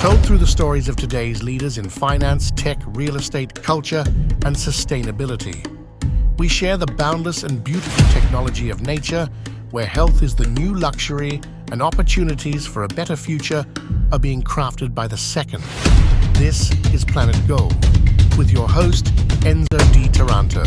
Told through the stories of today's leaders in finance, tech, real estate, culture, and sustainability. We share the boundless and beautiful technology of nature, where health is the new luxury and opportunities for a better future are being crafted by the second. This is Planet Gold, with your host, Enzo di Taranto.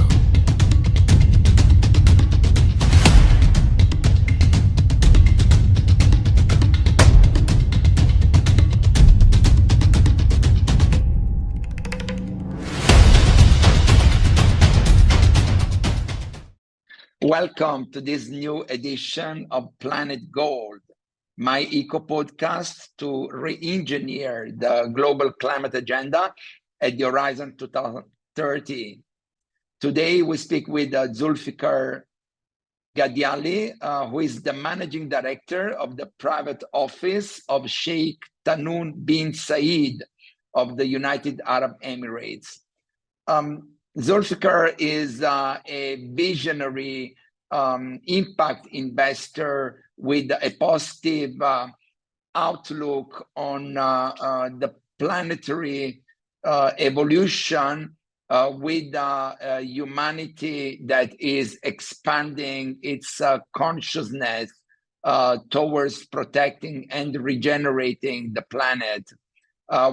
Welcome to this new edition of Planet Gold, my eco-podcast to re-engineer the global climate agenda at the Horizon 2030. Today, we speak with Zulfiquar Ghadiyali, who is the managing director of the private office of Sheikh Tahnoon bin Saeed of the United Arab Emirates. Zulfiquar is a visionary impact investor with a positive outlook on the planetary evolution with humanity that is expanding its consciousness towards protecting and regenerating the planet.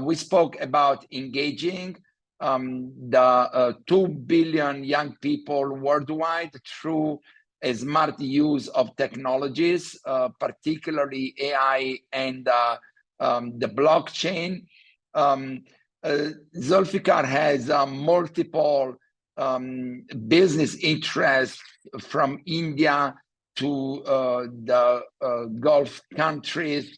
We spoke about engaging the 2 billion young people worldwide through a smart use of technologies, particularly AI and the blockchain. Zulfiquar has multiple business interests from India to the Gulf countries,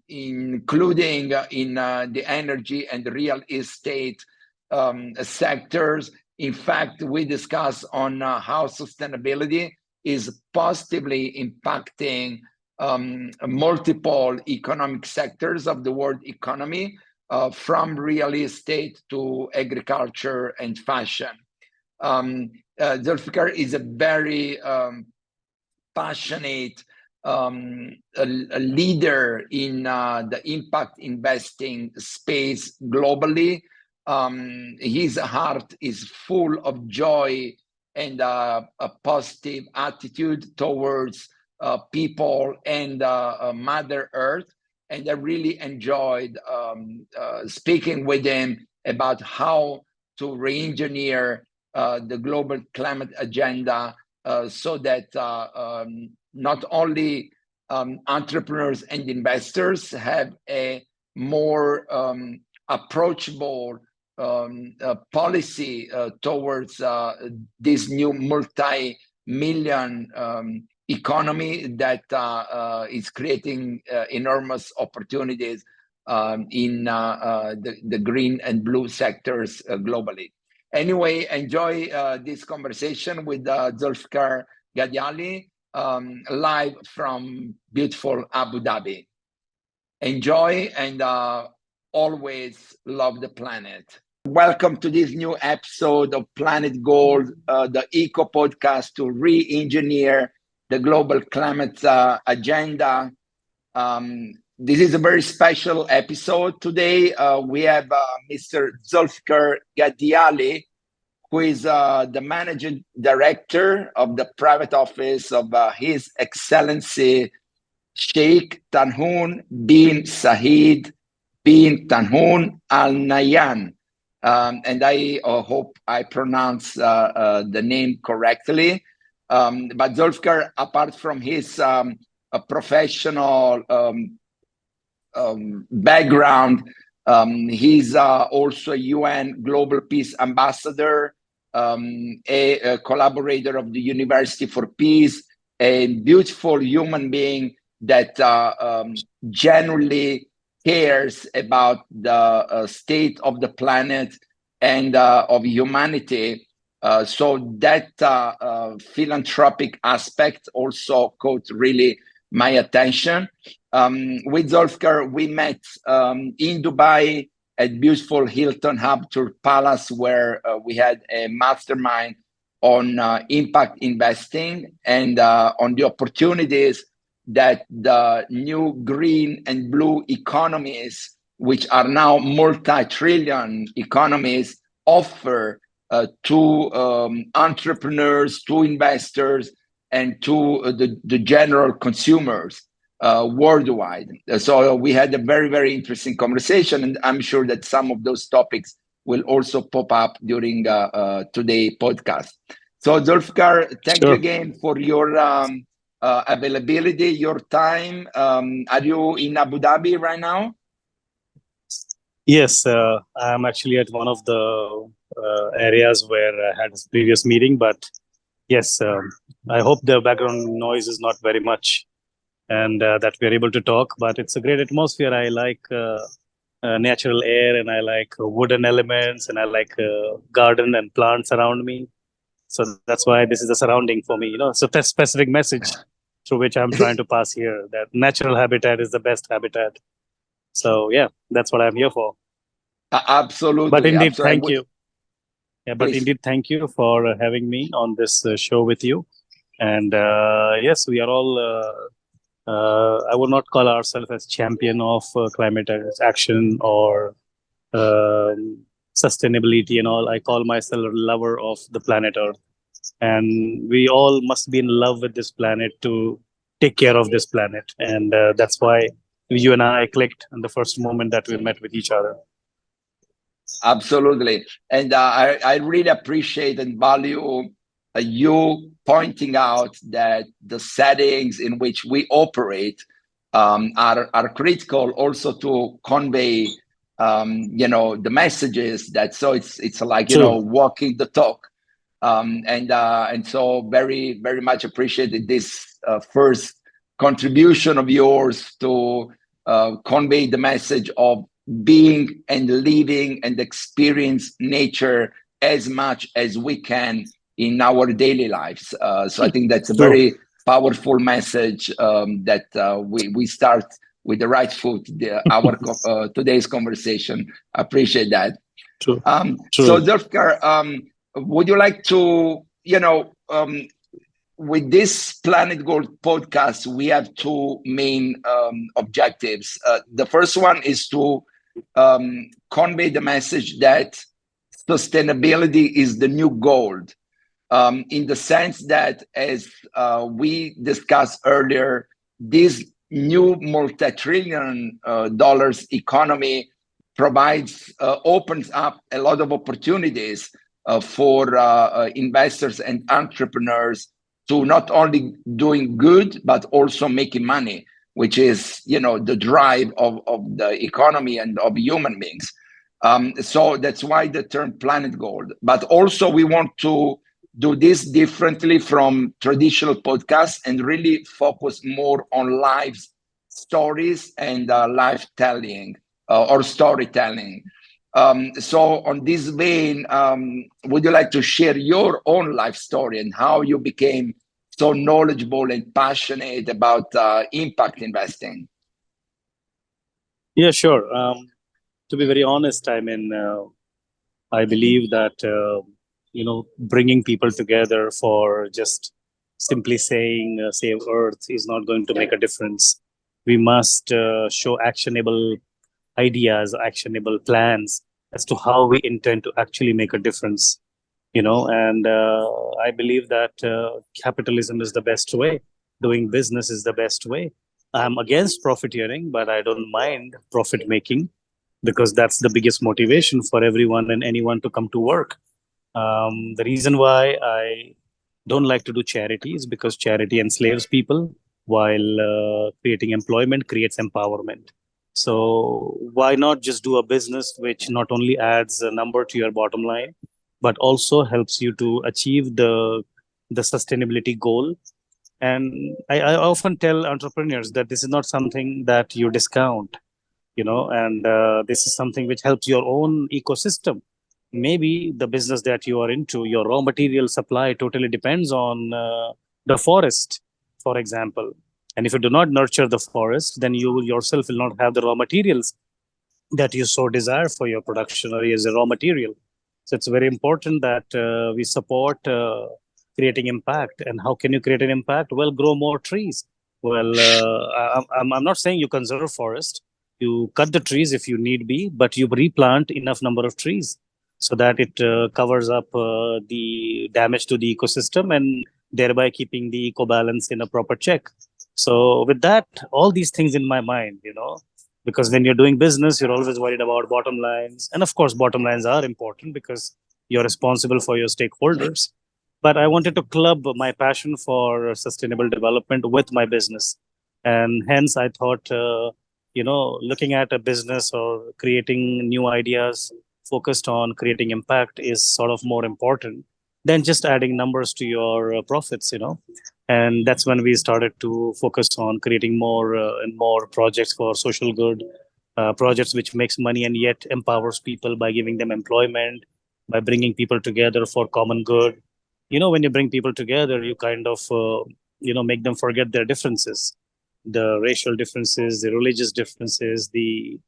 including in the energy and real estate sectors. In fact, we discuss on how sustainability is positively impacting multiple economic sectors of the world economy, from real estate to agriculture and fashion. Zulfiquar is a very passionate a leader in the impact investing space globally. His heart is full of joy and a positive attitude towards people and Mother Earth. And I really enjoyed speaking with him about how to re-engineer the global climate agenda so that not only entrepreneurs and investors have a more approachable policy towards this new multi-million economy that is creating enormous opportunities in the green and blue sectors globally. Anyway, enjoy this conversation with Zulfiquar Ghadiyali, live from beautiful Abu Dhabi. Enjoy and always love the planet. Welcome to this new episode of Planet Gold, the eco podcast to re-engineer the global climate agenda. This is a very special episode today. We have Mr. Zulfiquar Ghadiyali, who is the managing director of the private office of His Excellency Sheikh Tahnoon bin Saeed bin Tahnoon Al Nahyan. And I hope I pronounce the name correctly. But Zulfiquar, apart from his professional background, he's also a UN Global Peace Ambassador, a collaborator of the University for Peace, a beautiful human being that genuinely cares about the state of the planet and of humanity. So that philanthropic aspect also caught really my attention. With Zulfiquar, we met in Dubai at beautiful Hilton Habtoor Palace, where we had a mastermind on impact investing and on the opportunities that the new green and blue economies which are now multi-trillion economies, offer to entrepreneurs, to investors, and to the general consumers worldwide. So we had a very, very interesting conversation, and I'm sure that some of those topics will also pop up during today's podcast. So Zulfiqar, thank you again for your availability, your time. Are you in Abu Dhabi right now? Yes, I'm actually at one of the areas where I had a previous meeting, but yes, I hope the background noise is not very much and that we're able to talk, but it's a great atmosphere. I like natural air and I like wooden elements and I like garden and plants around me. So that's why this is the surrounding for me, so that's specific message through which I'm trying to pass here, that natural habitat is the best habitat. So yeah, that's what I'm here for. Absolutely. But indeed, absolutely. thank you. Yeah, but indeed, thank you for having me on this show with you. And yes, we are all, I would not call ourselves as champion of climate action or sustainability and all. I call myself a lover of the planet Earth. And we all must be in love with this planet to take care of this planet. And that's why you and I clicked in the first moment that we met with each other. Absolutely. And I really appreciate and value you pointing out that the settings in which we operate are critical also to convey the messages that, so it's like walking the talk, and so very, very much appreciated this first contribution of yours to convey the message of being and living and experience nature as much as we can in our daily lives. So I think that's a very powerful message that we start with the right foot, our today's conversation. I appreciate that. True. So Zulfiqar, would you like to, with this Planet Gold podcast, we have two main objectives. The first one is to convey the message that sustainability is the new gold, in the sense that, as we discussed earlier, this new multi-trillion dollars economy opens up a lot of opportunities for investors and entrepreneurs to not only doing good, but also making money, which is, the drive of the economy and of human beings. So that's why the term Planet Gold. But also we want to do this differently from traditional podcasts and really focus more on life stories and life telling or storytelling. So on this vein, would you like to share your own life story and how you became so knowledgeable and passionate about impact investing? Yeah, sure. To be very honest, I mean, I believe that, bringing people together for just simply saying save Earth is not going to make a difference. We must show actionable ideas, actionable plans as to how we intend to actually make a difference. And I believe that capitalism is the best way. Doing business is the best way. I'm against profiteering, but I don't mind profit making because that's the biggest motivation for everyone and anyone to come to work. The reason why I don't like to do charity is because charity enslaves people, while creating employment creates empowerment. So why not just do a business which not only adds a number to your bottom line, but also helps you to achieve the sustainability goal. And I often tell entrepreneurs that this is not something that you discount, and this is something which helps your own ecosystem. Maybe the business that you are into, your raw material supply totally depends on the forest, for example. And if you do not nurture the forest, then you yourself will not have the raw materials that you so desire for your production or as a raw material. So it's very important that we support creating impact. And how can you create an impact? Well, grow more trees. Well, I'm not saying you conserve forest. You cut the trees if you need be, but you replant enough number of trees so that it covers up the damage to the ecosystem and thereby keeping the eco balance in a proper check. So with that, all these things in my mind, because when you're doing business, you're always worried about bottom lines. And of course, bottom lines are important because you're responsible for your stakeholders. But I wanted to club my passion for sustainable development with my business. And hence, I thought, looking at a business or creating new ideas focused on creating impact is sort of more important than just adding numbers to your profits. And that's when we started to focus on creating more and more projects for social good, projects which makes money and yet empowers people by giving them employment, by bringing people together for common good. When you bring people together, you kind of make them forget their differences, the racial differences, the religious differences, the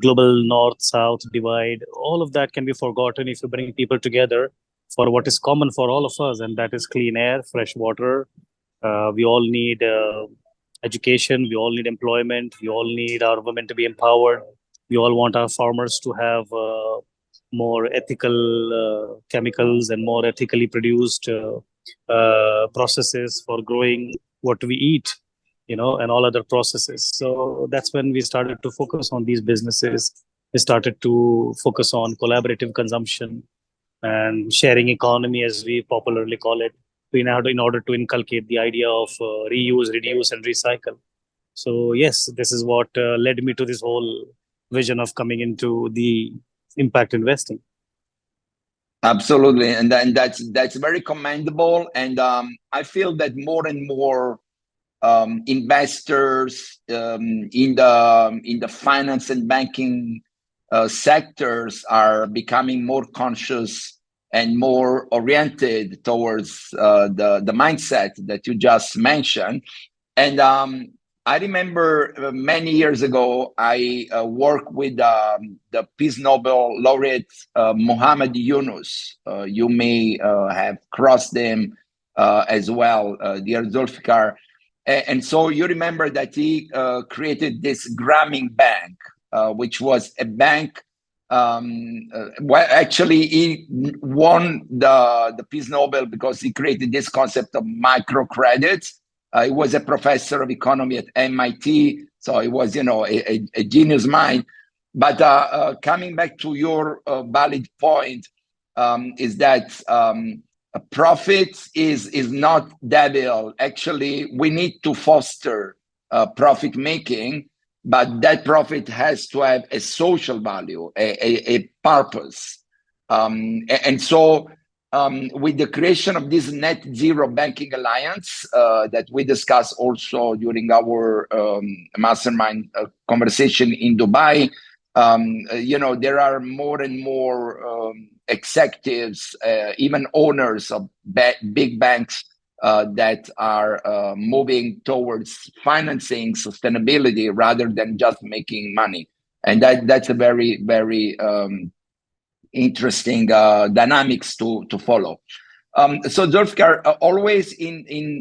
global north-south divide. All of that can be forgotten if you bring people together for what is common for all of us, and that is clean air, fresh water. We all need education. We all need employment. We all need our women to be empowered. We all want our farmers to have more ethical chemicals and more ethically produced processes for growing what we eat, and all other processes. So that's when we started to focus on these businesses. We started to focus on collaborative consumption and sharing economy, as we popularly call it, in order to inculcate the idea of reuse, reduce, and recycle. So yes, this is what led me to this whole vision of coming into the impact investing. Absolutely, and that's very commendable. And I feel that more and more investors in the finance and banking sectors are becoming more conscious and more oriented towards the mindset that you just mentioned. And I remember many years ago, I worked with the Peace Nobel laureate Muhammad Yunus. You may have crossed him as well, dear Zulfiqar. And so you remember that he created this Grameen Bank, which was a bank. Well, actually, he won the Peace Nobel because he created this concept of microcredits. He was a professor of economy at MIT, so he was, a genius mind. But coming back to your valid point, is that profit is not devil. Actually, we need to foster profit making, but that profit has to have a social value, a purpose. And so with the creation of this net zero banking alliance that we discussed also during our mastermind conversation in Dubai, there are more and more executives, even owners of big banks that are moving towards financing sustainability rather than just making money. And that's a very, very interesting dynamics to follow. So Zulfiqar, always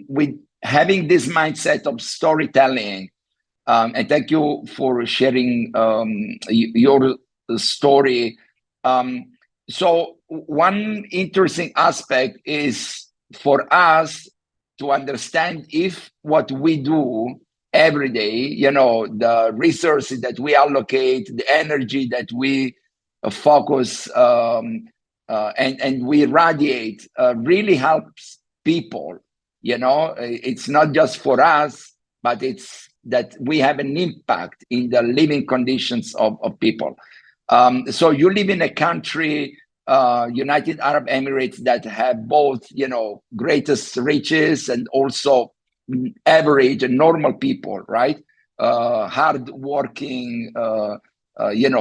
with having this mindset of storytelling, and thank you for sharing your story. So one interesting aspect is for us to understand if what we do every day, the resources that we allocate, the energy that we focus and we radiate really helps people. It's not just for us, but it's that we have an impact in the living conditions of people. So you live in a country, United Arab Emirates, that have both, greatest riches and also average and normal people, right? Hard-working,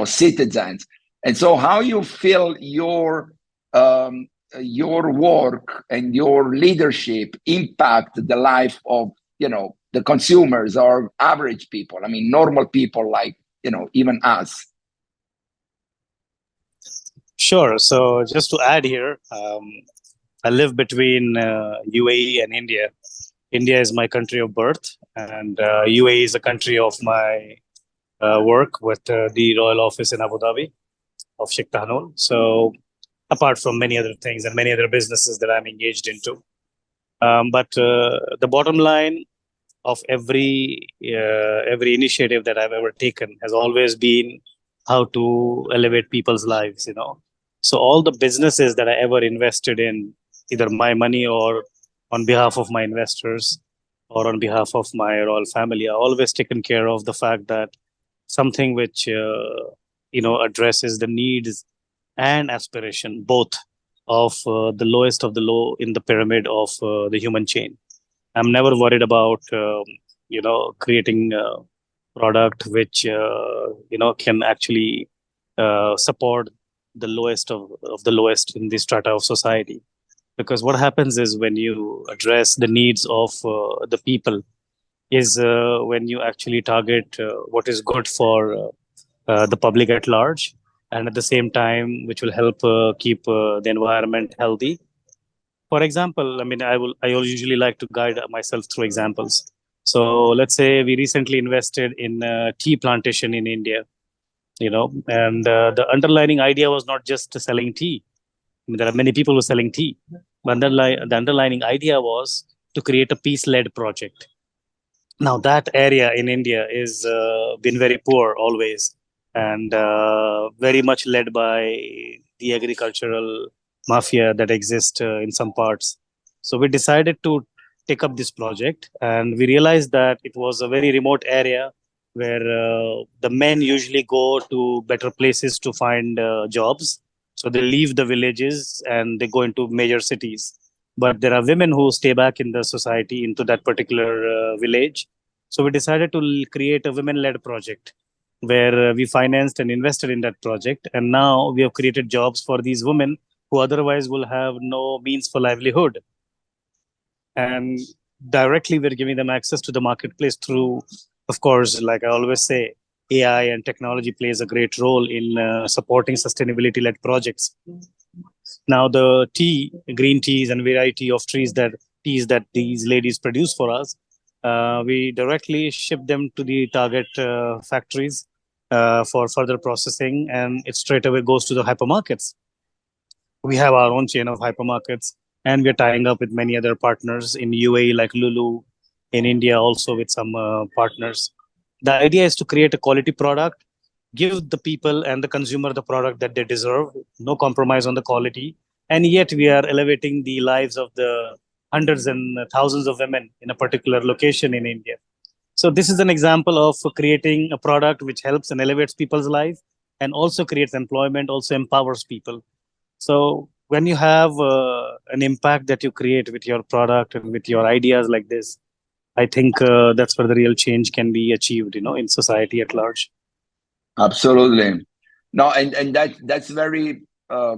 citizens. And so how you feel your work and your leadership impact the life of, the consumers or average people, normal people like, even us? Sure. So just to add here, I live between UAE and India. India is my country of birth, and UAE is a country of my work with the Royal Office in Abu Dhabi of Sheikh Tahnoon. So apart from many other things and many other businesses that I'm engaged into. But the bottom line of every initiative that I've ever taken has always been how to elevate people's lives, you know. So all the businesses that I ever invested in, either my money or on behalf of my investors or on behalf of my royal family, I always taken care of the fact that something which addresses the needs and aspiration both of the lowest of the low in the pyramid of the human chain. I'm never worried about creating a product which can actually support the lowest of the lowest in the strata of society. Because what happens is when you address the needs of the people is when you actually target what is good for the public at large, and at the same time which will help keep the environment healthy. For example, I mean, I usually like to guide myself through examples. So let's say we recently invested in a tea plantation in India, and the underlying idea was not just selling tea. I mean, there are many people who are selling tea, but the underlying idea was to create a peace-led project. Now that area in India is been very poor always, and very much led by the agricultural mafia that exists in some parts. So we decided to take up this project, and we realized that it was a very remote area where the men usually go to better places to find jobs. So they leave the villages and they go into major cities. But there are women who stay back in the society into that particular village. So we decided to create a women-led project where we financed and invested in that project. And now we have created jobs for these women who otherwise will have no means for livelihood. And directly, we're giving them access to the marketplace through, of course, like I always say, AI and technology plays a great role in supporting sustainability-led projects. Now, the green teas and variety of teas that these ladies produce for us, we directly ship them to the target factories for further processing, and it straight away goes to the hypermarkets. We have our own chain of hypermarkets, and we're tying up with many other partners in UAE like Lulu, in India also with some partners. The idea is to create a quality product, give the people and the consumer the product that they deserve, no compromise on the quality, and yet we are elevating the lives of the hundreds and thousands of women in a particular location in India. So this is an example of creating a product which helps and elevates people's life and also creates employment, also empowers people. So when you have an impact that you create with your product and with your ideas like this, I think that's where the real change can be achieved, in society at large. Absolutely. No, and that's very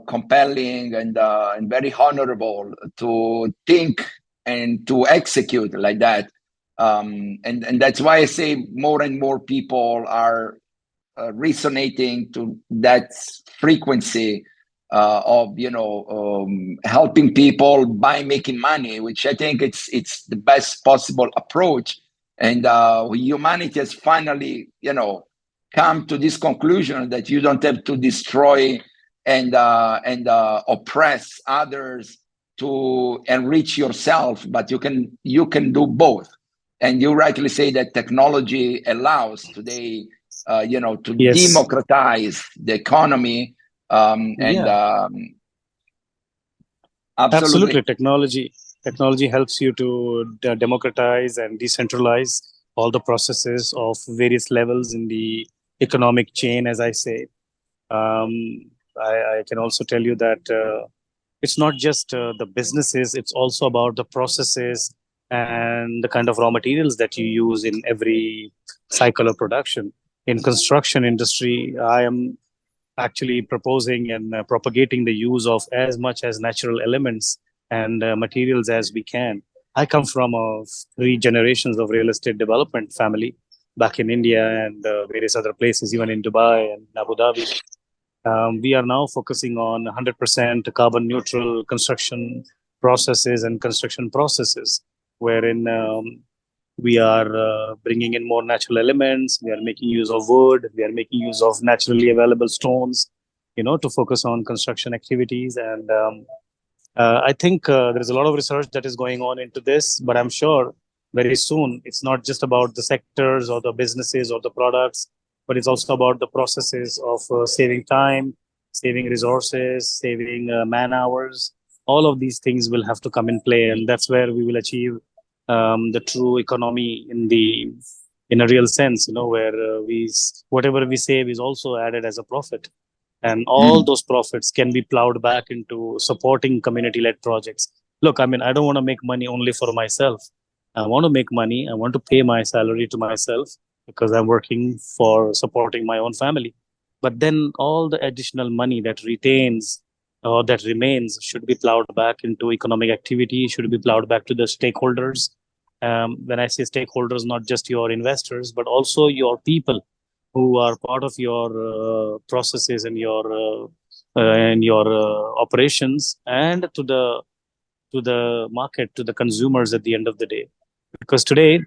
compelling and very honorable to think and to execute like that. And that's why I say more and more people are resonating to that frequency of helping people by making money, which I think it's the best possible approach. And humanity has finally come to this conclusion that you don't have to destroy and oppress others to enrich yourself, but you can do both. And you rightly say that technology allows today to Yes. democratize the economy. Absolutely. Technology helps you to democratize and decentralize all the processes of various levels in the economic chain, as I say. I can also tell you that it's not just the businesses, it's also about the processes and the kind of raw materials that you use in every cycle of production. In construction industry, I am actually proposing and propagating the use of as much as natural elements and materials as we can. I come from 3 generations of real estate development family back in India and various other places, even in Dubai and Abu Dhabi. We are now focusing on 100% carbon neutral construction processes and construction processes, wherein We are bringing in more natural elements. We are making use of wood. We are making use of naturally available stones, to focus on construction activities. And I think there is a lot of research that is going on into this, but I'm sure very soon it's not just about the sectors or the businesses or the products, but it's also about the processes of saving time, saving resources, saving man hours. All of these things will have to come in play, and that's where we will achieve the true economy in a real sense. Where whatever we save is also added as a profit, and all Mm. those profits can be plowed back into supporting community-led projects. Look, I mean, I don't want to make money only for myself. I want to make money. I want to pay my salary to myself because I'm working for supporting my own family. But then all the additional money that retains or that remains should be plowed back into economic activity, should be plowed back to the stakeholders. When I say stakeholders, not just your investors, but also your people who are part of your processes and your operations, and to the market, to the consumers at the end of the day. Because today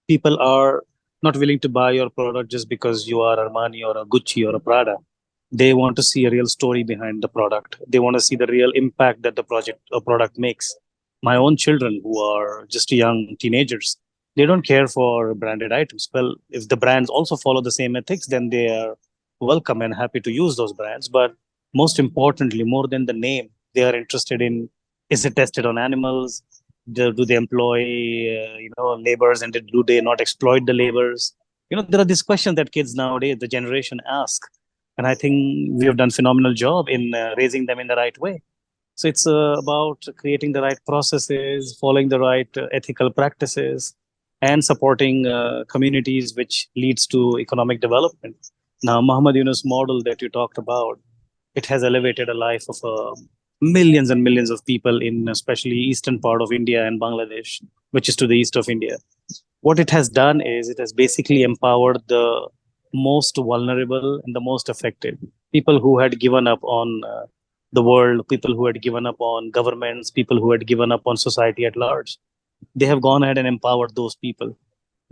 people are not willing to buy your product just because you are Armani or a Gucci or a Prada. They want to see a real story behind the product. They want to see the real impact that the project or product makes. My own children, who are just young teenagers, they don't care for branded items. Well, if the brands also follow the same ethics, then they are welcome and happy to use those brands. But most importantly, more than the name, they are interested in, is it tested on animals? Do they employ laborers, and do they not exploit the laborers? There are these questions that kids nowadays, the generation, ask, and I think we have done phenomenal job in raising them in the right way. So it's about creating the right processes, following the right ethical practices, and supporting communities, which leads to economic development. Now, Muhammad Yunus model that you talked about, it has elevated a life of millions and millions of people in especially eastern part of India and Bangladesh, which is to the east of India. What it has done is it has basically empowered the most vulnerable and the most affected people who had given up on the world, people who had given up on governments, people who had given up on society at large. They have gone ahead and empowered those people.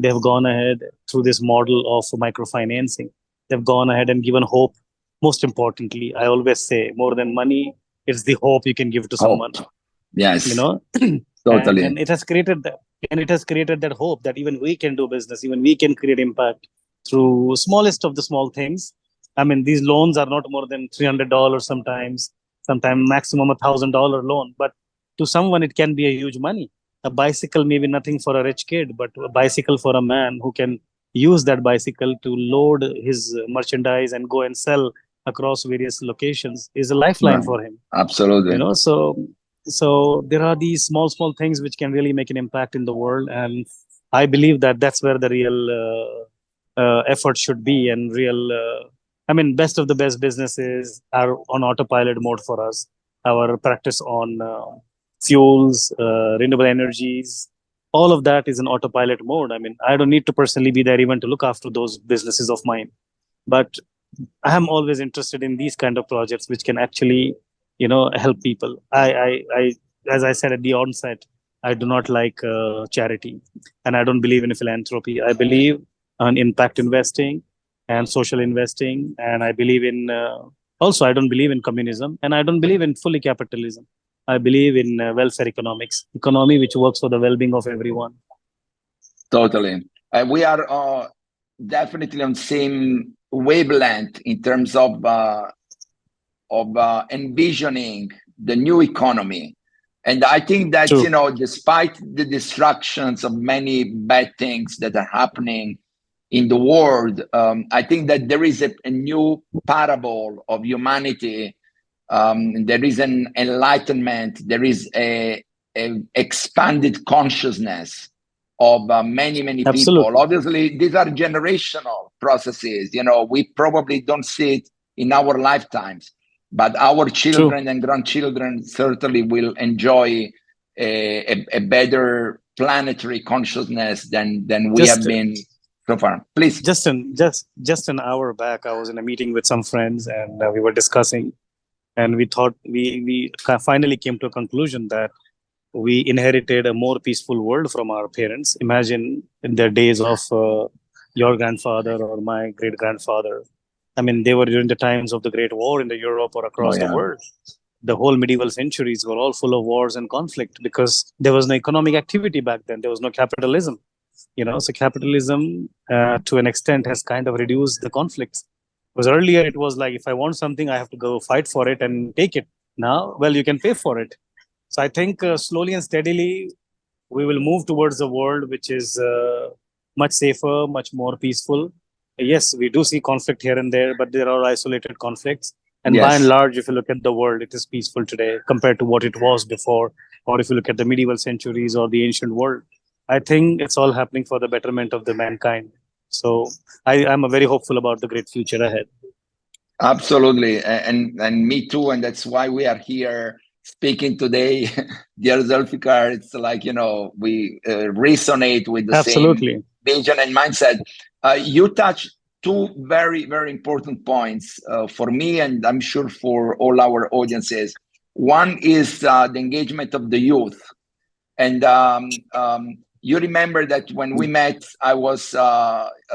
They have gone ahead through this model of microfinancing. They've gone ahead and given hope. Most importantly, I always say, more than money, it's the hope you can give to someone. Hope. Yes, and totally. it has created that, hope that even we can do business, even we can create impact through smallest of the small things. I mean, these loans are not more than $300 sometimes maximum $1,000 loan, but to someone it can be a huge money. A bicycle may be nothing for a rich kid, but a bicycle for a man who can use that bicycle to load his merchandise and go and sell across various locations is a lifeline Right. for him. Absolutely. So there are these small things which can really make an impact in the world, and I believe that that's where the real effort should be, and real I mean, best of the best businesses are on autopilot mode for us. Our practice on fuels, renewable energies, all of that is in autopilot mode. I mean, I don't need to personally be there even to look after those businesses of mine, but I am always interested in these kind of projects which can actually, help people. As I said at the onset, I do not like charity, and I don't believe in philanthropy. I believe on impact investing and social investing, and I believe in also I don't believe in communism, and I don't believe in fully capitalism. I believe in welfare economics, economy which works for the well-being of everyone. Totally. We are definitely on same wavelength in terms of envisioning the new economy. And I think that, True. Despite the distractions of many bad things that are happening in the world, I think that there is a new parable of humanity. There is an enlightenment. There is a expanded consciousness of many people. Absolutely. Obviously, these are generational processes. We probably don't see it in our lifetimes, but our children True. and grandchildren certainly will enjoy a better planetary consciousness than we have Just been so far. Please. just an hour back, I was in a meeting with some friends, and we were discussing, and we thought we finally came to a conclusion that we inherited a more peaceful world from our parents. Imagine in the days of your grandfather or my great grandfather. I mean, they were during the times of the Great War in the Europe or across the world. The whole medieval centuries were all full of wars and conflict because there was no economic activity back then. There was no capitalism. So capitalism to an extent has kind of reduced the conflicts. Because earlier it was like, if I want something, I have to go fight for it and take it. Now, well, you can pay for it. So I think slowly and steadily, we will move towards a world which is much safer, much more peaceful. Yes, we do see conflict here and there, but there are isolated conflicts. And by and large, if you look at the world, it is peaceful today compared to what it was before. Or if you look at the medieval centuries or the ancient world, I think it's all happening for the betterment of the mankind. So I'm very hopeful about the great future ahead. Absolutely. And me too. And that's why we are here speaking today. Dear Zulfiquar, it's like, we resonate with the same vision and mindset. You touched two very, very important points for me, and I'm sure for all our audiences. One is the engagement of the youth. And you remember that when we met, I was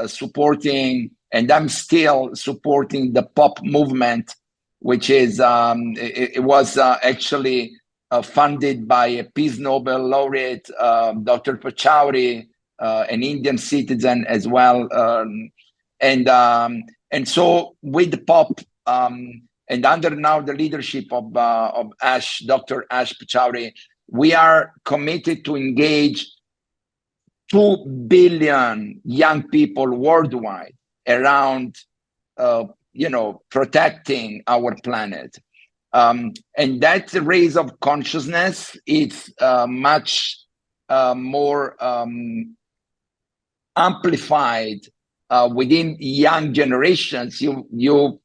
supporting, and I'm still supporting, the pop movement, which is, it was actually funded by a Peace Nobel laureate, Dr. Pachauri, an Indian citizen as well. And so with pop, and under now the leadership of Dr. Ash Pachauri, we are committed to engage 2 billion young people worldwide around, protecting our planet. And that raise of consciousness is much more amplified within young generations. You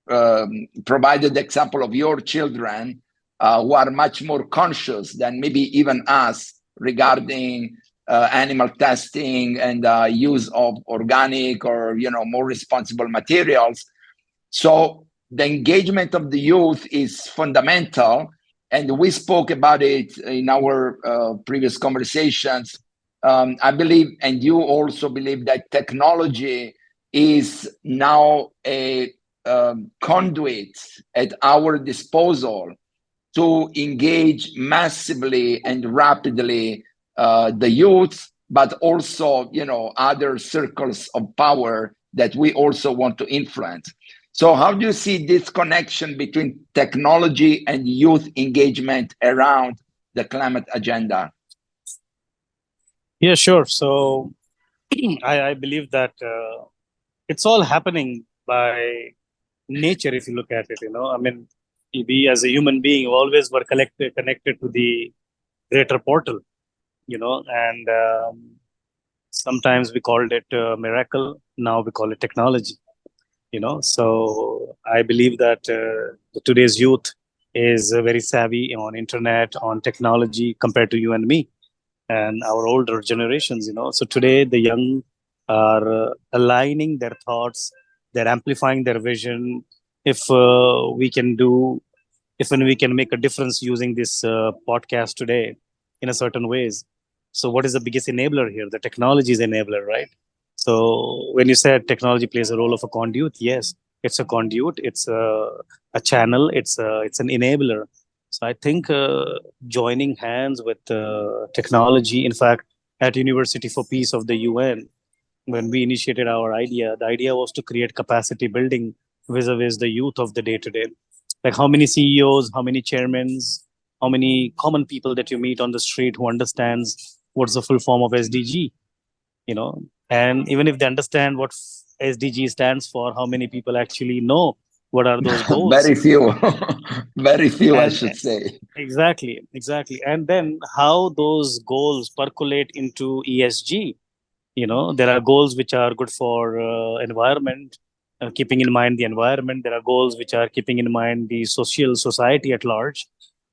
provided the example of your children who are much more conscious than maybe even us regarding animal testing and use of organic or more responsible materials. So the engagement of the youth is fundamental, and we spoke about it in our previous conversations. I believe, and you also believe, that technology is now a conduit at our disposal to engage massively and rapidly the youth, but also, other circles of power that we also want to influence. So how do you see this connection between technology and youth engagement around the climate agenda? Yeah, sure. So I believe that it's all happening by nature, if you look at it. I mean, we as a human being always were connected to the greater portal, and sometimes we called it a miracle. Now we call it technology, So I believe that today's youth is very savvy on internet, on technology compared to you and me and our older generations, So today the young are aligning their thoughts, they're amplifying their vision. If we can make a difference using this podcast today in a certain ways. So what is the biggest enabler here? The technology is enabler, right? So when you said technology plays a role of a conduit, yes, it's a conduit, it's a channel, it's an enabler. So I think joining hands with technology, in fact, at University for Peace of the UN, when we initiated our idea, the idea was to create capacity building vis-a-vis the youth of the day-to-day. Like how many CEOs, how many chairmen, how many common people that you meet on the street who understands what's the full form of SDG, and even if they understand what SDG stands for, how many people actually know what are those goals? Very few, very few, I should say. Exactly. And then how those goals percolate into ESG. There are goals which are good for environment, keeping in mind the environment. There are goals which are keeping in mind the society at large.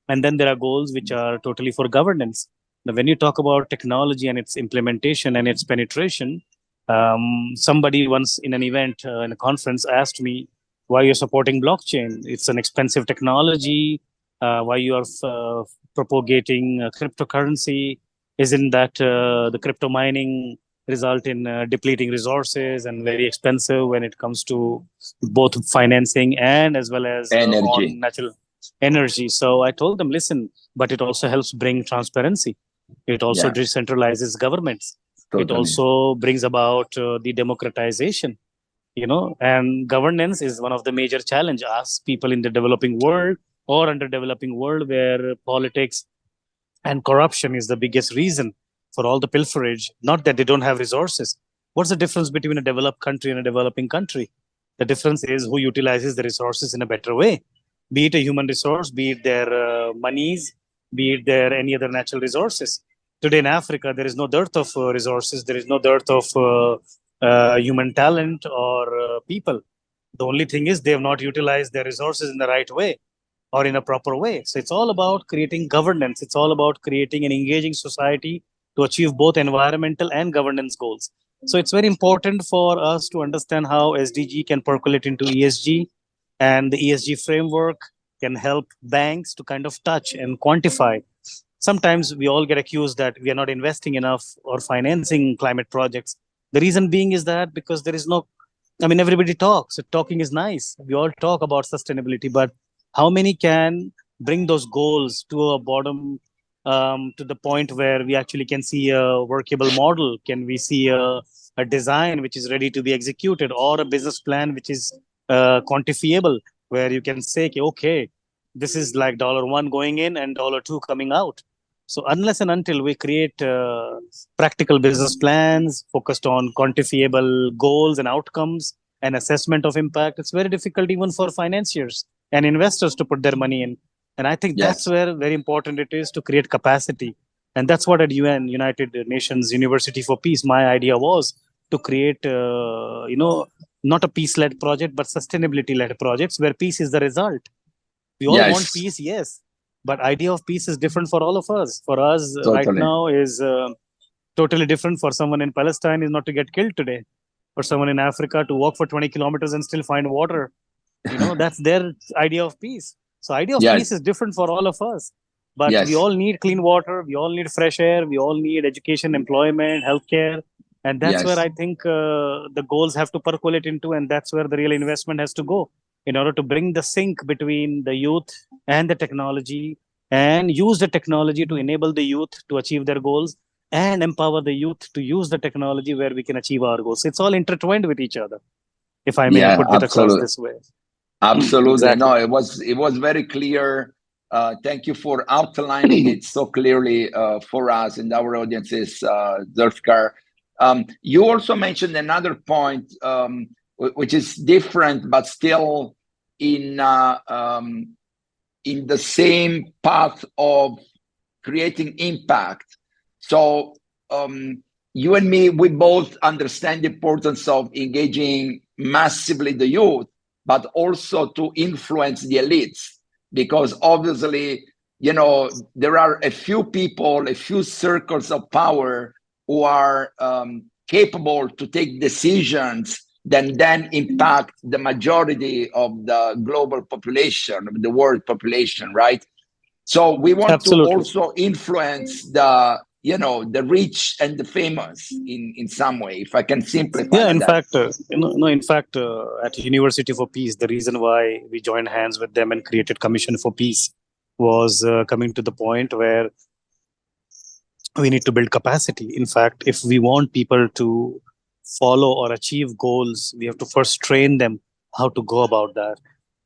And then there are goals which are totally for governance. Now, when you talk about technology and its implementation and its penetration, somebody once in an event, in a conference, asked me, why you're supporting blockchain? It's an expensive technology. Why you are propagating cryptocurrency? Isn't that the crypto mining result in depleting resources and very expensive when it comes to both financing and as well as Energy. on natural energy? So I told them, listen, but it also helps bring transparency. It also decentralizes governments. It Totally. also brings about the democratization, and governance is one of the major challenge us people in the developing world or underdeveloping world, where politics and corruption is the biggest reason for all the pilferage. Not that they don't have resources. What's the difference between a developed country and a developing country? The difference is who utilizes the resources in a better way, be it a human resource, be it their monies, be it their any other natural resources. Today in Africa, there is no dearth of resources. There is no dearth of human talent or people. The only thing is they have not utilized their resources in the right way or in a proper way. So it's all about creating governance. It's all about creating an engaging society to achieve both environmental and governance goals. So it's very important for us to understand how SDG can percolate into ESG, and the ESG framework can help banks to kind of touch and quantify. Sometimes we all get accused that we are not investing enough or financing climate projects. The reason being is that because there is no, I mean, everybody talks. Talking is nice. We all talk about sustainability, but how many can bring those goals to a bottom, to the point where we actually can see a workable model? Can we see a design which is ready to be executed, or a business plan which is quantifiable, where you can say, okay, this is like $1 going in and $2 coming out. So unless and until we create practical business plans focused on quantifiable goals and outcomes and assessment of impact, it's very difficult even for financiers and investors to put their money in. And I think that's where very important it is to create capacity. And that's what at UN, United Nations University for Peace, my idea was to create, not a peace-led project, but sustainability-led projects where peace is the result. We all want peace, yes, but idea of peace is different for all of us. For us right now is totally different. For someone in Palestine is not to get killed today. For someone in Africa to walk for 20 kilometers and still find water. That's their idea of peace. So idea of peace is different for all of us. But we all need clean water. We all need fresh air. We all need education, employment, healthcare. And that's where I think the goals have to percolate into, and that's where the real investment has to go, in order to bring the sync between the youth and the technology, and use the technology to enable the youth to achieve their goals, and empower the youth to use the technology where we can achieve our goals. It's all intertwined with each other, if I may put it across this way. Absolutely. Exactly. No, it was very clear. Thank you for outlining it so clearly for us and our audiences, Zulfiquar. You also mentioned another point, which is different, but still in the same path of creating impact. So you and me, we both understand the importance of engaging massively the youth, but also to influence the elites, because obviously, there are a few people, a few circles of power who are capable to take decisions that then impact the majority of the global population, of the world population, right? So we want to also influence the rich and the famous in some way, if I can simplify. Yeah, in fact, at University for Peace, the reason why we joined hands with them and created Commission for Peace was coming to the point where we need to build capacity. In fact, if we want people to follow or achieve goals, we have to first train them how to go about that.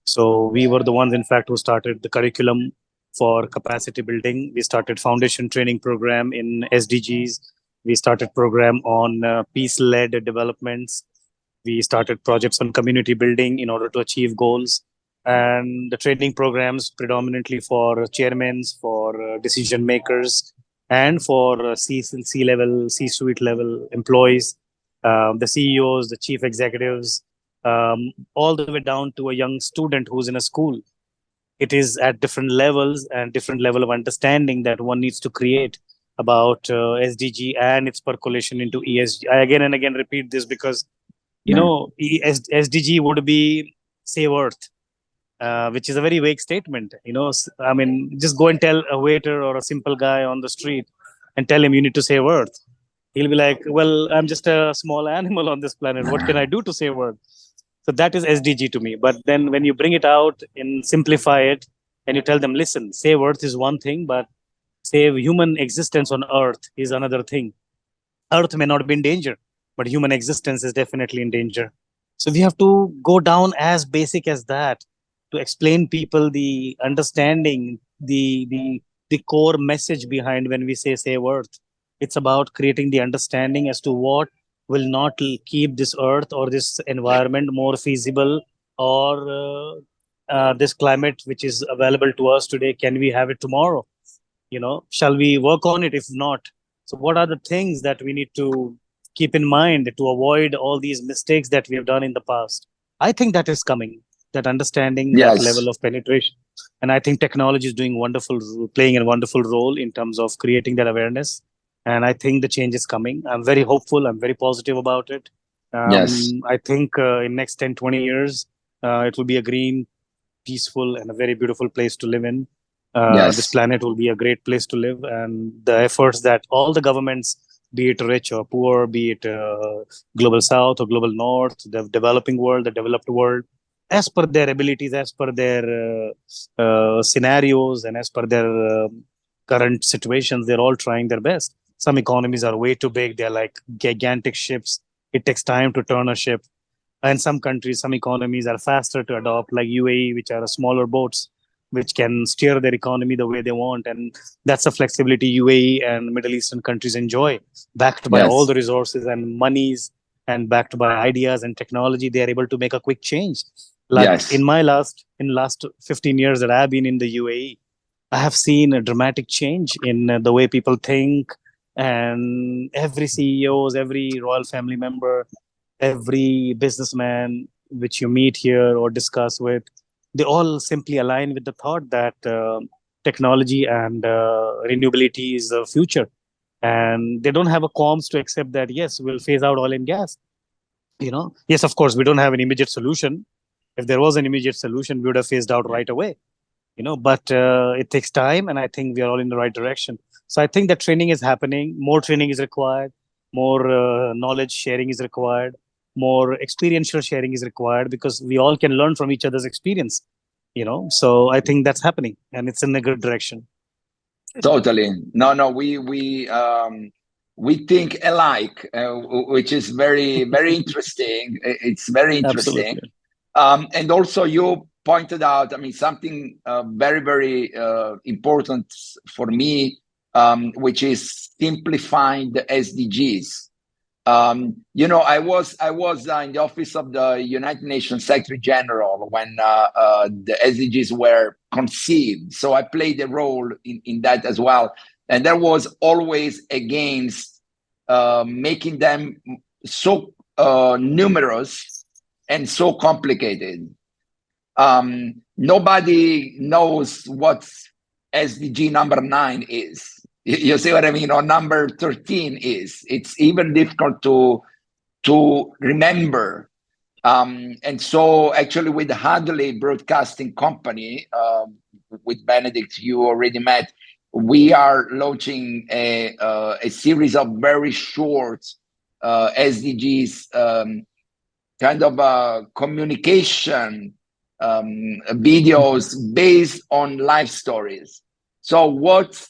So we were the ones, in fact, who started the curriculum for capacity building. We started foundation training program in SDGs. We started program on peace-led developments. We started projects on community building in order to achieve goals. And the training programs predominantly for chairmen, for decision makers, and for C-level, C-suite level employees, the CEOs, the chief executives, all the way down to a young student who's in a school. It is at different levels and different level of understanding that one needs to create about SDG and its percolation into ESG. I again and again repeat this because, SDG would be save Earth. which is a very vague statement. I mean, just go and tell a waiter or a simple guy on the street and tell him you need to save Earth. He'll be like, well, I'm just a small animal on this planet. What can I do to save Earth? So that is SDG to me. But then when you bring it out and simplify it and you tell them, listen, save Earth is one thing, but save human existence on Earth is another thing. Earth may not be in danger, but human existence is definitely in danger. So we have to go down as basic as that to explain people the understanding, the core message behind when we say save Earth. It's about creating the understanding as to what will not keep this Earth or this environment more feasible, or this climate which is available to us today, can we have it tomorrow? Shall we work on it? If not, so what are the things that we need to keep in mind to avoid all these mistakes that we have done in the past? I think that is coming, that understanding, that level of penetration. And I think technology is playing a wonderful role in terms of creating that awareness. And I think the change is coming. I'm very hopeful. I'm very positive about it. I think in next 10, 20 years, it will be a green, peaceful, and a very beautiful place to live in. This planet will be a great place to live. And the efforts that all the governments, be it rich or poor, be it global south or global north, the developing world, the developed world, as per their abilities, as per their scenarios, and as per their current situations, they're all trying their best. Some economies are way too big. They're like gigantic ships. It takes time to turn a ship. And some countries, some economies are faster to adopt, like UAE, which are smaller boats, which can steer their economy the way they want. And that's a flexibility UAE and Middle Eastern countries enjoy, backed by all the resources and monies, and backed by ideas and technology. They are able to make a quick change. Like in last 15 years that I've been in the UAE, I have seen a dramatic change in the way people think. And every CEOs, every royal family member, every businessman which you meet here or discuss with, they all simply align with the thought that technology and renewability is the future. And they don't have a qualms to accept that, yes, we'll phase out oil and gas. Yes, of course, we don't have an immediate solution. If there was an immediate solution, we would have phased out right away. But it takes time, and I think we are all in the right direction. So I think that training is happening. More training is required. More knowledge sharing is required. More experiential sharing is required, because we all can learn from each other's experience. So I think that's happening, and it's in a good direction. Totally. No, we think alike, which is very, very interesting. It's very interesting. And also you pointed out, I mean, something very, very important for me, which is simplifying the SDGs. I was in the office of the United Nations Secretary General when the SDGs were conceived. So I played a role in that as well. And there was always against making them so numerous and so complicated. Nobody knows what SDG number 9 is. You see what I mean? Or number 13 is. It's even difficult to remember. And so actually with the Hadley Broadcasting Company, with Benedict, you already met, we are launching a series of very short SDGs, kind of communication videos based on life stories. So what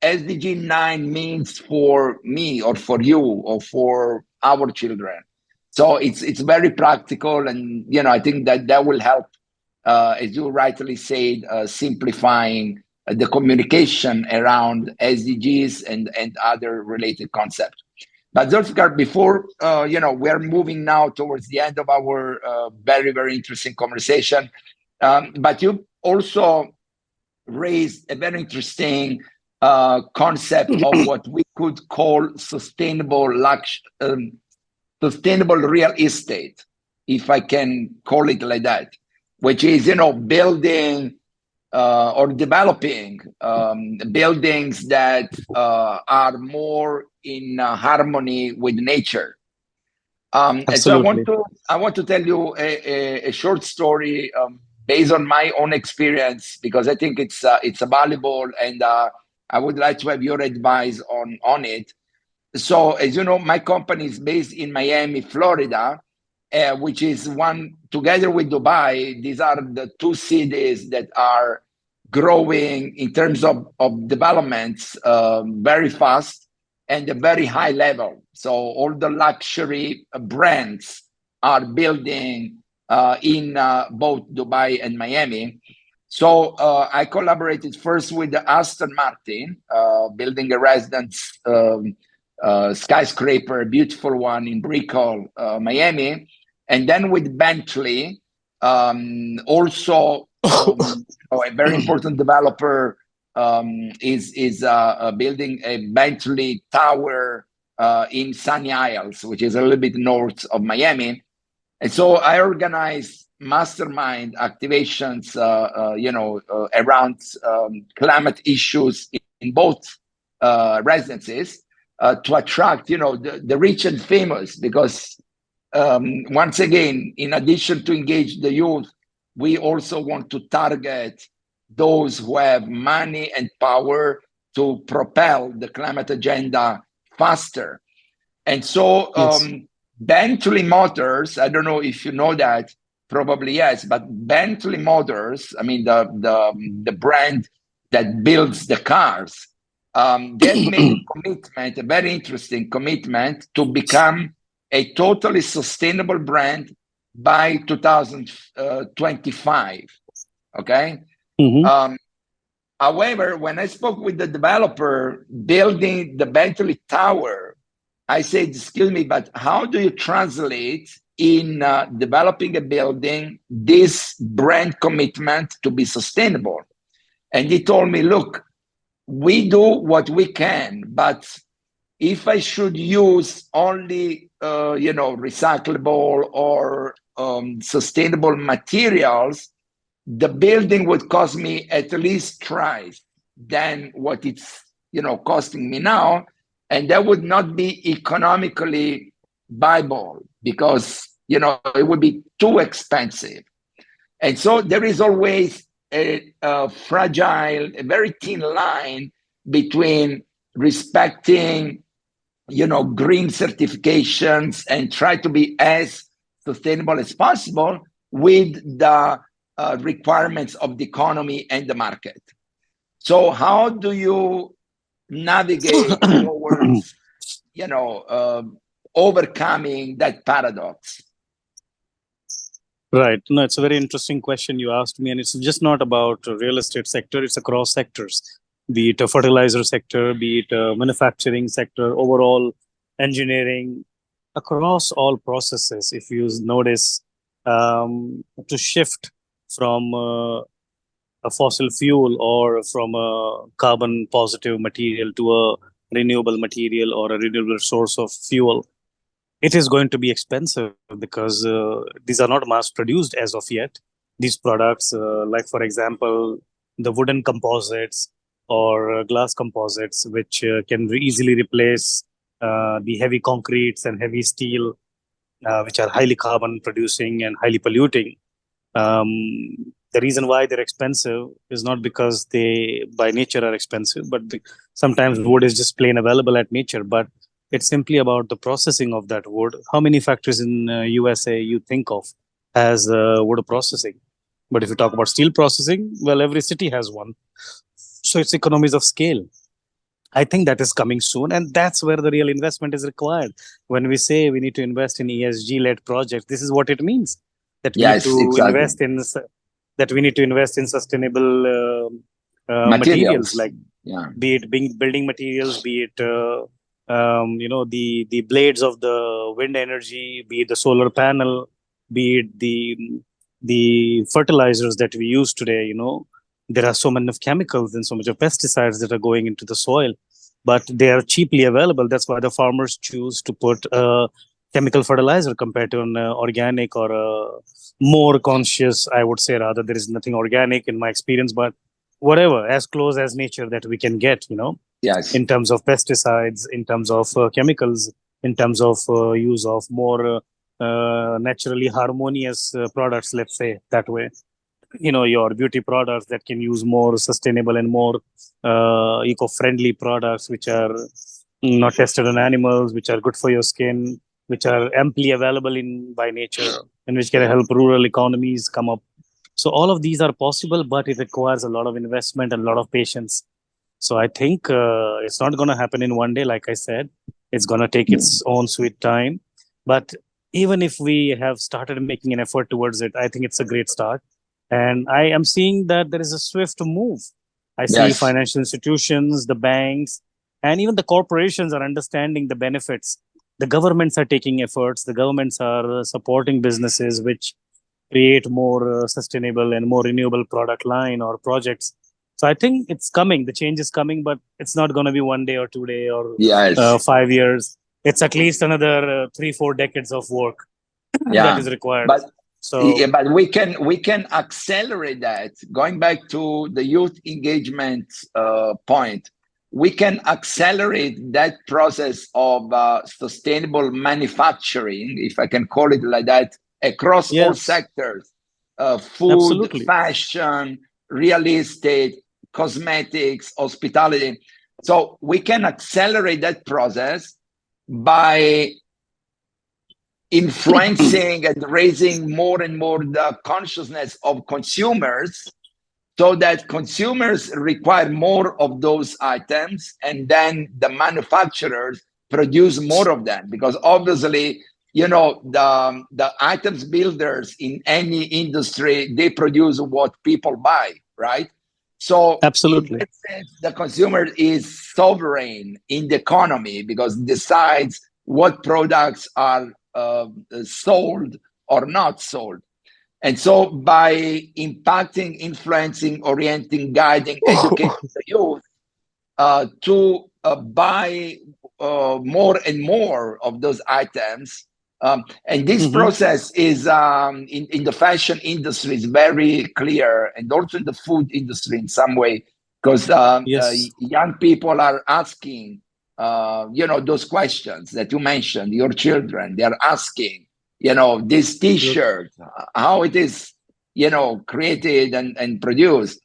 SDG 9 means for me or for you or for our children. So it's very practical, and I think that will help, as you rightly said, simplifying the communication around SDGs and other related concepts. But Zulfiquar, before we're moving now towards the end of our very, very interesting conversation, but you also raised a very interesting concept of what we could call sustainable real estate, if I can call it like that, which is building or developing buildings that are more in harmony with nature. And so I want to tell you a short story based on my own experience, because I think it's valuable, and I would like to have your advice on it. So, as you know, my company is based in Miami, Florida, which is one, together with Dubai, these are the two cities that are growing in terms of developments very fast and a very high level. So all the luxury brands are building in both Dubai and Miami. So I collaborated first with the Aston Martin, building a residence skyscraper, a beautiful one in Brickell, Miami, and then with Bentley, also a very important developer is building a Bentley Tower in Sunny Isles, which is a little bit north of Miami. And so I organize mastermind activations, around climate issues in both residences to attract, the rich and famous, because once again, in addition to engage the youth, we also want to target those who have money and power to propel the climate agenda faster. And so Yes. Bentley Motors, I don't know if you know that, probably yes, but Bentley Motors, I mean the brand that builds the cars, they've made a commitment, a very interesting commitment, to become a totally sustainable brand by 2025. Okay. However, when I spoke with the developer building the Bentley Tower, I said, excuse me, but how do you translate in developing a building this brand commitment to be sustainable? And he told me, look, we do what we can, but if I should use only recyclable or sustainable materials, the building would cost me at least twice than what it's costing me now, and that would not be economically viable because it would be too expensive. And so there is always a fragile, a very thin line between respecting green certifications and try to be as sustainable as possible with the requirements of the economy and the market. So how do you navigate towards overcoming that paradox? Right. No, it's a very interesting question you asked me, and it's just not about real estate sector, it's across sectors, be it a fertilizer sector, be it a manufacturing sector, overall engineering, across all processes. If you notice, to shift from a fossil fuel or from a carbon positive material to a renewable material or a renewable source of fuel, it is going to be expensive because these are not mass produced as of yet. These products, like for example, the wooden composites or glass composites, which can easily replace the heavy concretes and heavy steel, which are highly carbon producing and highly polluting. The reason why they're expensive is not because they by nature are expensive, but sometimes wood is just plain available at nature, but it's simply about the processing of that wood. How many factories in USA you think of has wood processing? But if you talk about steel processing, well, every city has one. So it's economies of scale. I think that is coming soon, and that's where the real investment is required. When we say we need to invest in ESG-led projects, this is what it means. That we Yes, need to exactly. invest in sustainable materials, like be it building materials, be it the blades of the wind energy, be it the solar panel, be it the fertilizers that we use today. There are so many of chemicals and so much of pesticides that are going into the soil, but they are cheaply available. That's why the farmers choose to put chemical fertilizer compared to an organic or a more conscious, I would say. Rather, there is nothing organic in my experience, but whatever, as close as nature that we can get, Yes. in terms of pesticides, in terms of chemicals, in terms of use of more naturally harmonious products, let's say that way. your beauty products that can use more sustainable and more eco-friendly products, which are not tested on animals, which are good for your skin, which are amply available in by nature, and which can help rural economies come up. So all of these are possible, but it requires a lot of investment and a lot of patience. So I think it's not going to happen in one day. Like I said, it's going to take its own sweet time. But even if we have started making an effort towards it, I think it's a great start. And I am seeing that there is a swift move. I see Yes. financial institutions, the banks, and even the corporations are understanding the benefits. The governments are taking efforts. The governments are supporting businesses which create more sustainable and more renewable product line or projects. So I think it's coming. The change is coming, but it's not going to be one day or 2 day or Yes. 5 years. It's at least another 3-4 decades of work that Yeah. is required. But So but we can accelerate that. Going back to the youth engagement point, we can accelerate that process of sustainable manufacturing, if I can call it like that, across all yes, sectors: food, absolutely. fashion, real estate, cosmetics, hospitality. So we can accelerate that process by influencing and raising more and more the consciousness of consumers, so that consumers require more of those items, and then the manufacturers produce more of them, because obviously, the items builders in any industry, they produce what people buy, right? So in Absolutely. that sense, the consumer is sovereign in the economy, because decides what products are sold or not sold. And so by impacting, influencing, orienting, guiding, educating the youth to buy more and more of those items. And this Hmm. process is in the fashion industry is very clear, and also in the food industry in some way, because Yes. young people are asking, those questions that you mentioned. Your children, they are asking, this Yep. T-shirt, how it is, created and produced.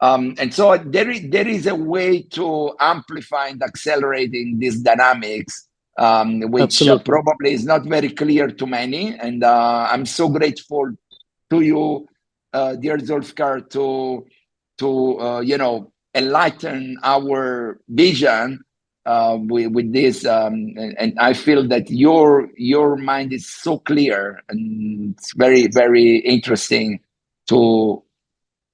And so there is a way to amplify and accelerating these dynamics, which Absolutely. probably is not very clear to many. And I'm so grateful to you, dear Zulfiqar, to enlighten our vision with this. And I feel that your mind is so clear, and it's very, very interesting to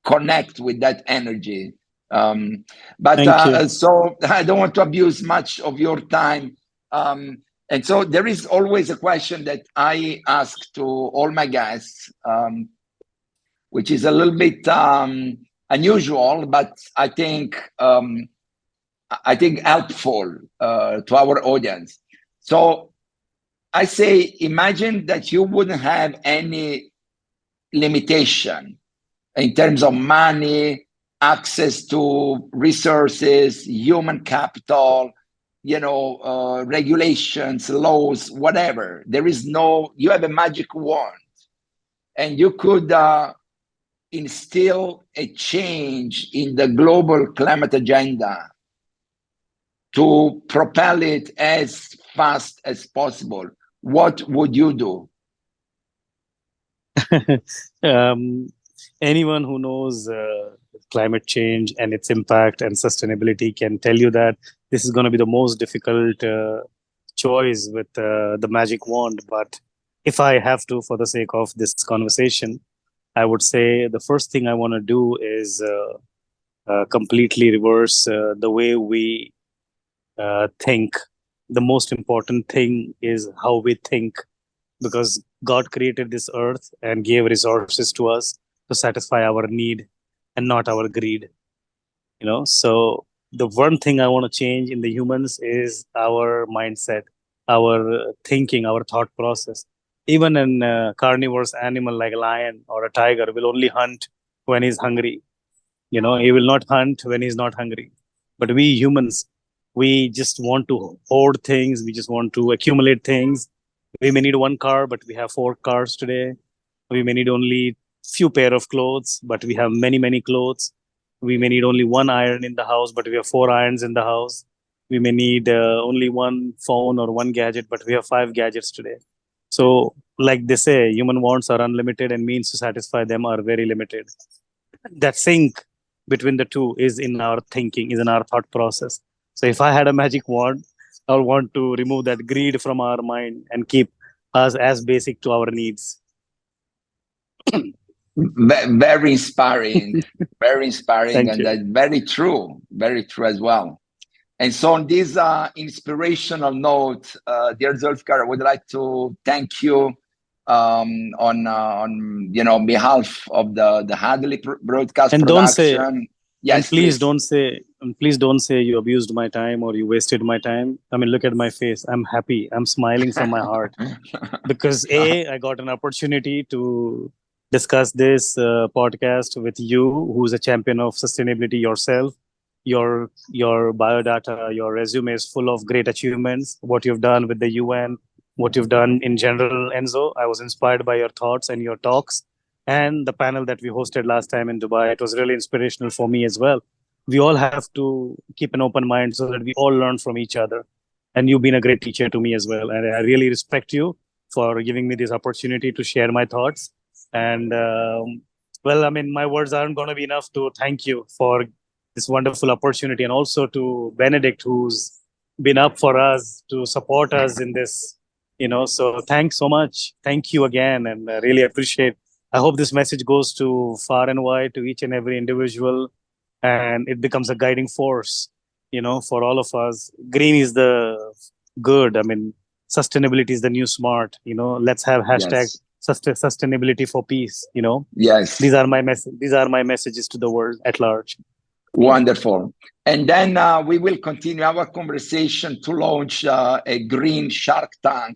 connect with that energy. But Thank you. so I don't want to abuse much of your time. And so there is always a question that I ask to all my guests, which is a little bit unusual, but I think helpful to our audience. So I say, imagine that you wouldn't have any limitation in terms of money, access to resources, human capital, regulations, laws, whatever. You have a magic wand, and you could instill a change in the global climate agenda to propel it as fast as possible. What would you do? um, Anyone who knows climate change and its impact and sustainability can tell you that this is going to be the most difficult choice with the magic wand. But if I have to, for the sake of this conversation, I would say the first thing I want to do is completely reverse the way we think. The most important thing is how we think, because God created this earth and gave resources to us to satisfy our need and not our greed. So the one thing I want to change in the humans is our mindset, our thinking, our thought process. Even an carnivorous animal like a lion or a tiger will only hunt when he's hungry. He will not hunt when he's not hungry. But we humans, we just want to hoard things. We just want to accumulate things. We may need one car, but we have four cars today. We may need only few pair of clothes, but we have many, many clothes. We may need only one iron in the house, but we have 4 irons in the house. We may need only one phone or one gadget, but we have 5 gadgets today. So, like they say, human wants are unlimited and means to satisfy them are very limited. That sync between the two is in our thinking, is in our thought process. So, if I had a magic wand, I would want to remove that greed from our mind and keep us as basic to our needs. Very inspiring, very inspiring, Thank and you. very true as well. And so, on this inspirational note, dear Zulfiqar, I would like to thank you on behalf of the Hadley broadcast And don't say, production. Yes, please don't say you abused my time or you wasted my time. I mean, look at my face. I'm happy. I'm smiling from my heart because I got an opportunity to discuss this podcast with you, who's a champion of sustainability yourself. Your biodata, your resume is full of great achievements. What you've done with the UN, what you've done in general, Enzo. I was inspired by your thoughts and your talks. And the panel that we hosted last time in Dubai, it was really inspirational for me as well. We all have to keep an open mind so that we all learn from each other. And you've been a great teacher to me as well. And I really respect you for giving me this opportunity to share my thoughts. And well, I mean, my words aren't going to be enough to thank you for this wonderful opportunity, and also to Benedict, who's been up for us to support us in this. So thanks so much. Thank you again, and I really appreciate. I hope this message goes to far and wide to each and every individual, and it becomes a guiding force, for all of us. Green is the good. I mean, sustainability is the new smart. Let's have hashtag sustainability for peace. Yes. These are my messages to the world at large. Wonderful. And then we will continue our conversation to launch a green Shark Tank,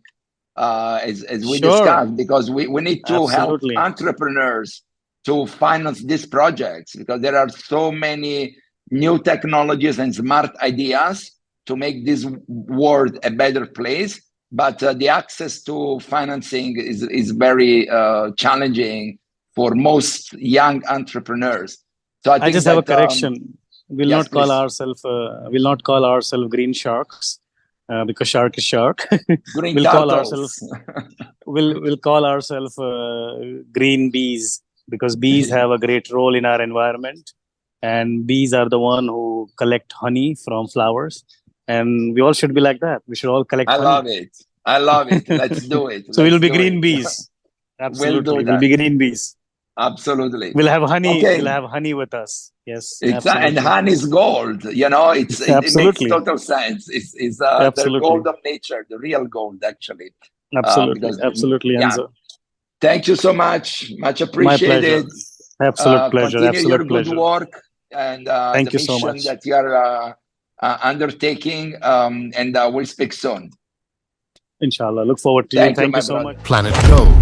as we discussed, because we need to help entrepreneurs to finance these projects, because there are so many new technologies and smart ideas to make this world a better place. But the access to financing is very challenging for most young entrepreneurs. So I just have a correction. We'll not call ourselves green sharks because shark is shark. Green turtles. We'll call ourselves green bees, because bees have a great role in our environment, and bees are the one who collect honey from flowers, and we all should be like that. We should all collect honey. I love it. Let's do it. So we'll be green bees. Absolutely. We'll be green bees. Absolutely. We'll have honey. Okay. We'll have honey with us. Yes. And honey is gold. It makes total sense. It's the gold of nature, the real gold, actually. Absolutely, Enzo. Thank you so much. Much appreciated. Absolute pleasure. Continue your good work and thank the you so much that you are undertaking. And we'll speak soon. Inshallah. Look forward to you. Thank you so much. Planet Gold.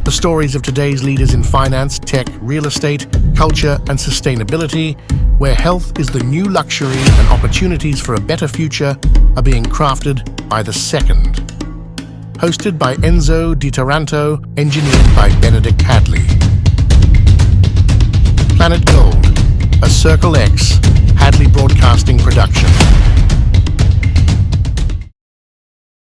The stories of today's leaders in finance, tech, real estate, culture, and sustainability, where health is the new luxury and opportunities for a better future are being crafted by the second. Hosted by Enzo di Taranto, engineered by Benedict Hadley. Planet Gold, a Circle X, Hadley Broadcasting production.